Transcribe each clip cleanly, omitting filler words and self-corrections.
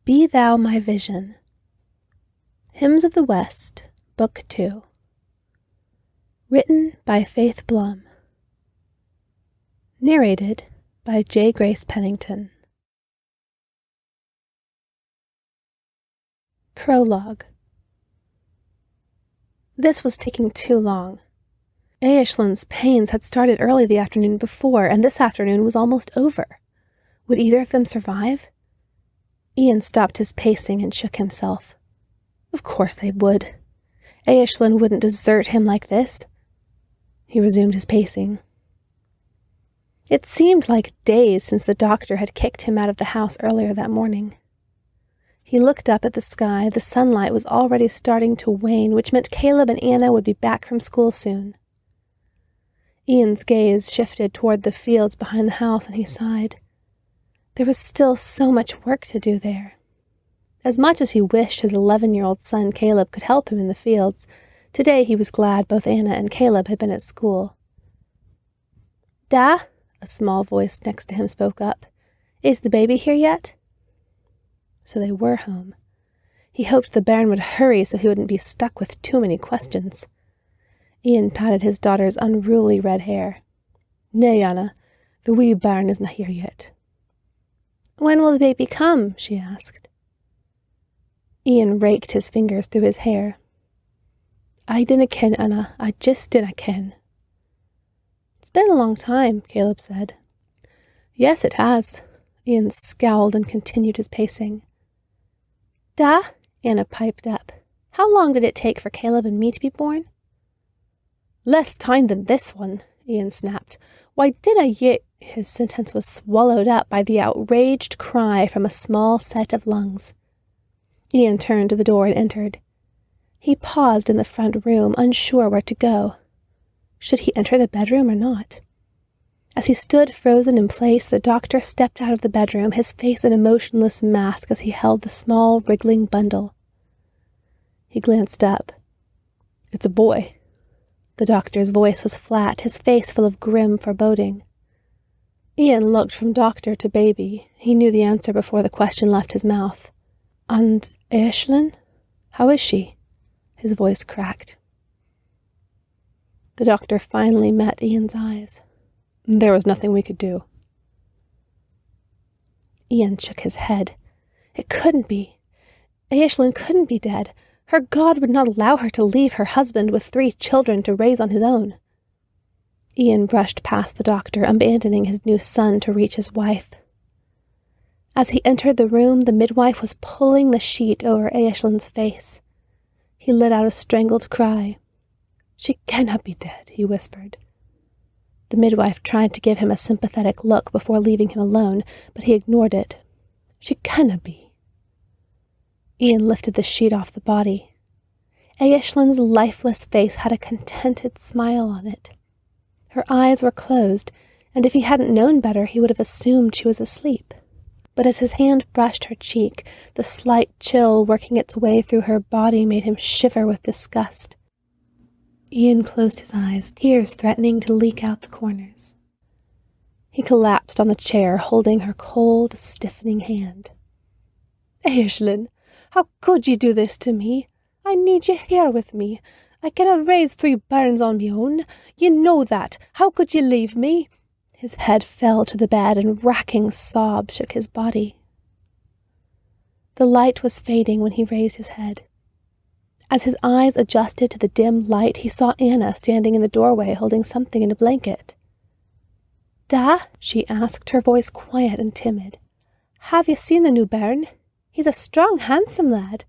Be Thou My Vision. Hymns of the West, Book 2. Written by Faith Blum. Narrated by J. Grace Pennington. Prologue. This was taking too long. Aislin's pains had started early the afternoon before, and this afternoon was almost over. Would either of them survive? Ian stopped his pacing and shook himself. Of course they would. Aislinn wouldn't desert him like this. He resumed his pacing. It seemed like days since the doctor had kicked him out of the house earlier that morning. He looked up at the sky. The sunlight was already starting to wane, which meant Caleb and Anna would be back from school soon. Ian's gaze shifted toward the fields behind the house, and he sighed. There was still so much work to do there. As much as he wished his 11-year-old son Caleb could help him in the fields, today he was glad both Anna and Caleb had been at school. "Da," a small voice next to him spoke up. "Is the baby here yet?" So they were home. He hoped the bairn would hurry so he wouldn't be stuck with too many questions. Ian patted his daughter's unruly red hair. "Nay, Anna, the wee bairn isna here yet." "When will the baby come?" she asked. Ian raked his fingers through his hair. "I dinna ken, Anna. I just dinna ken." "It's been a long time," Caleb said. "Yes, it has." Ian scowled and continued his pacing. "Da," Anna piped up. "How long did it take for Caleb and me to be born?" "Less time than this one," Ian snapped. "Why dinna ye—" His sentence was swallowed up by the outraged cry from a small set of lungs. Ian turned to the door and entered. He paused in the front room, unsure where to go. Should he enter the bedroom or not? As he stood frozen in place, the doctor stepped out of the bedroom, his face an emotionless mask as he held the small, wriggling bundle. He glanced up. "It's a boy." The doctor's voice was flat, his face full of grim foreboding. Ian looked from doctor to baby. He knew the answer before the question left his mouth. "And Aislinn? How is she?" His voice cracked. The doctor finally met Ian's eyes. "There was nothing we could do." Ian shook his head. It couldn't be. Aislinn couldn't be dead. Her God would not allow her to leave her husband with 3 children to raise on his own. Ian brushed past the doctor, abandoning his new son to reach his wife. As he entered the room, the midwife was pulling the sheet over Aislinn's face. He let out a strangled cry. "She cannot be dead," he whispered. The midwife tried to give him a sympathetic look before leaving him alone, but he ignored it. "She cannot be." Ian lifted the sheet off the body. Aislinn's lifeless face had a contented smile on it. Her eyes were closed, and if he hadn't known better, he would have assumed she was asleep. But as his hand brushed her cheek, the slight chill working its way through her body made him shiver with disgust. Ian closed his eyes, tears threatening to leak out the corners. He collapsed on the chair, holding her cold, stiffening hand. "Aislinn, how could ye do this to me? I need ye here with me. I cannot raise 3 bairns on me own. Ye know that. How could ye leave me?" His head fell to the bed, and racking sobs shook his body. The light was fading when he raised his head. As his eyes adjusted to the dim light, he saw Anna standing in the doorway holding something in a blanket. "Da?" she asked, her voice quiet and timid. "Have you seen the new bairn? He's a strong, handsome lad."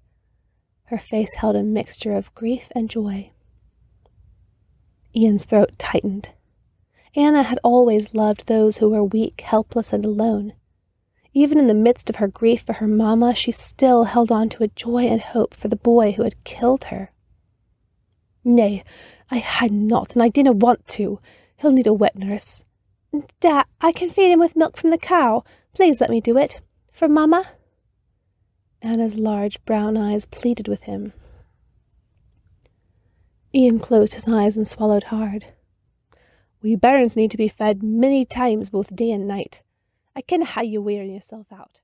Her face held a mixture of grief and joy. Ian's throat tightened. Anna had always loved those who were weak, helpless, and alone. Even in the midst of her grief for her mamma, she still held on to a joy and hope for the boy who had killed her. "Nay, I had not, and I didn't want to. He'll need a wet nurse." "Da, I can feed him with milk from the cow. Please let me do it. For mamma?" Anna's large brown eyes pleaded with him. Ian closed his eyes and swallowed hard. "We bairns need to be fed many times both day and night. I ken how you wearing yourself out."